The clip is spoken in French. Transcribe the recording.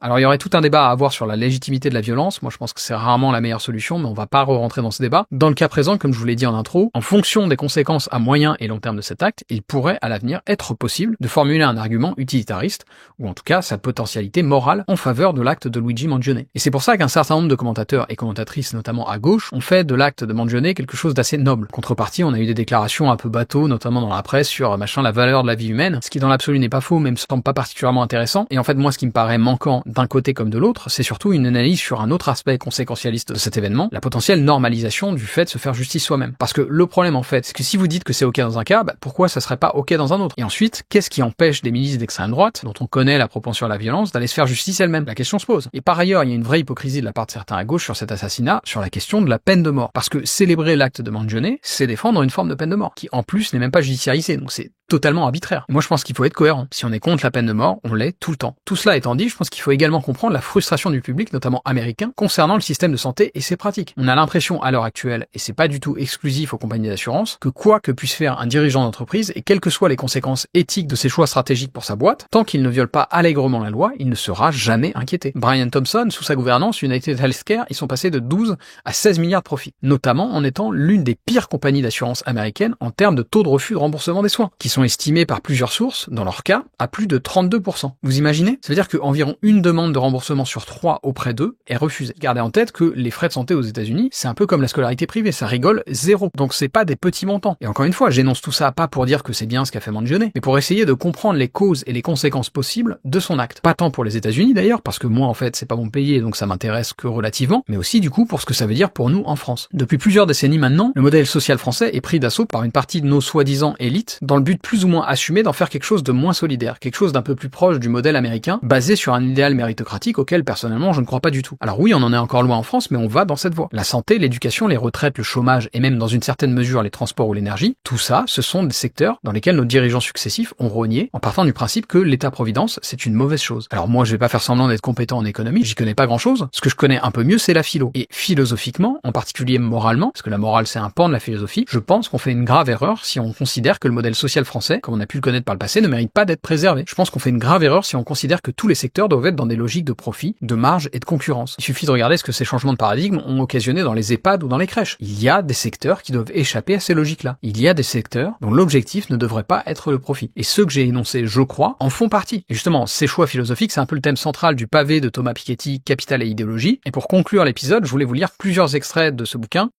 Alors il y aurait tout un débat à avoir sur la légitimité de la violence, moi je pense que c'est rarement la meilleure solution, mais on va pas rentrer dans ce débat. Dans le cas présent, comme je vous l'ai dit en intro, en fonction des conséquences à moyen et long terme de cet acte, il pourrait à l'avenir être possible de formuler un argument utilitariste, ou en tout cas sa potentialité morale en faveur de l'acte de Luigi Mangione. Et c'est pour ça qu'un certain nombre de commentateurs et commentatrices, notamment à gauche, ont fait de l'acte de Mangione quelque chose d'assez noble. Contrepartie, on a eu des déclarations un peu bateaux, notamment dans la presse, sur la valeur de la vie humaine, ce qui dans l'absolu n'est pas faux, mais me semble pas particulièrement intéressant. Et en fait, moi, ce qui me paraît manquant d'un côté comme de l'autre, c'est surtout une analyse sur un autre aspect conséquentialiste de cet événement, la potentielle normalisation du fait de se faire justice soi-même. Parce que le problème, en fait, c'est que si vous dites que c'est ok dans un cas, pourquoi ça serait pas ok dans un autre? Et ensuite, qu'est-ce qui empêche des milices d'extrême droite, dont on connaît la propension à la violence, d'aller se faire justice elles-mêmes? La question se pose. Et par ailleurs, il y a une vraie hypocrisie de la part de certains à gauche sur cet assassinat, sur la question de la peine de mort. Parce que célébrer l'acte de Mangione, c'est défendre une forme de peine de mort, qui en plus n'est même pas judiciarisée, donc c'est totalement arbitraire. Et moi je pense qu'il faut être cohérent. Si on est contre la peine de mort, on l'est tout le temps. Tout cela étant dit, je pense qu'il faut également comprendre la frustration du public, notamment américain, concernant le système de santé et ses pratiques. On a l'impression à l'heure actuelle, et c'est pas du tout exclusif aux compagnies d'assurance, que quoi que puisse faire un dirigeant d'entreprise, et quelles que soient les conséquences éthiques de ses choix stratégiques pour sa boîte, tant qu'il ne viole pas allègrement la loi, il ne sera jamais inquiété. Brian Thompson, sous sa gouvernance, United Healthcare, ils sont passés de 12 à 16 milliards de profits, notamment en étant l'une des pires compagnies d'assurance américaines en termes de taux de refus de remboursement des soins, qui sont estimés par plusieurs sources, dans leur cas, à plus de 32%. Vous imaginez? Ça veut dire qu'environ une demande de remboursement sur 3 auprès d'eux est refusée. Gardez en tête que les frais de santé aux États-Unis, c'est un peu comme la scolarité privée, ça rigole zéro. Donc c'est pas des petits montants. Et encore une fois, j'énonce tout ça pas pour dire que c'est bien ce qu'a fait Mangione, mais pour essayer de comprendre les causes et les conséquences possibles de son acte. Pas tant pour les États-Unis d'ailleurs, parce que moi en fait c'est pas mon pays et donc ça m'intéresse que relativement, mais aussi du coup pour ce que ça veut dire pour nous en France. Depuis plusieurs décennies maintenant, le modèle social français est pris d'assaut par une partie de nos soi-disant élites, dans le but plus ou moins assumé d'en faire quelque chose de moins solidaire, quelque chose d'un peu plus proche du modèle américain, basé sur un idéal méritocratique auquel personnellement je ne crois pas du tout. Alors oui, on en est encore loin en France, mais on va dans cette voie. La santé, l'éducation, les retraites, le chômage et même dans une certaine mesure les transports ou l'énergie, tout ça, ce sont des secteurs dans lesquels nos dirigeants successifs ont rogné en partant du principe que l'État-providence, c'est une mauvaise chose. Alors moi, je vais pas faire semblant d'être compétent en économie, j'y connais pas grand-chose. Ce que je connais un peu mieux, c'est la philo. Et philosophiquement, en particulier moralement, parce que la morale c'est un pan de la philosophie, je pense qu'on fait une grave erreur si on considère que le modèle social français, comme on a pu le connaître par le passé, ne mérite pas d'être préservé. Je pense qu'on fait une grave erreur si on considère que tous les secteurs doivent être dans des logiques de profit, de marge et de concurrence. Il suffit de regarder ce que ces changements de paradigme ont occasionné dans les EHPAD ou dans les crèches. Il y a des secteurs qui doivent échapper à ces logiques-là. Il y a des secteurs dont l'objectif ne devrait pas être le profit. Et ceux que j'ai énoncés, je crois, en font partie. Et justement, ces choix philosophiques, c'est un peu le thème central du pavé de Thomas Piketty, Capital et idéologie. Et pour conclure l'épisode, je voulais vous lire plusieurs extraits de ce bouquin.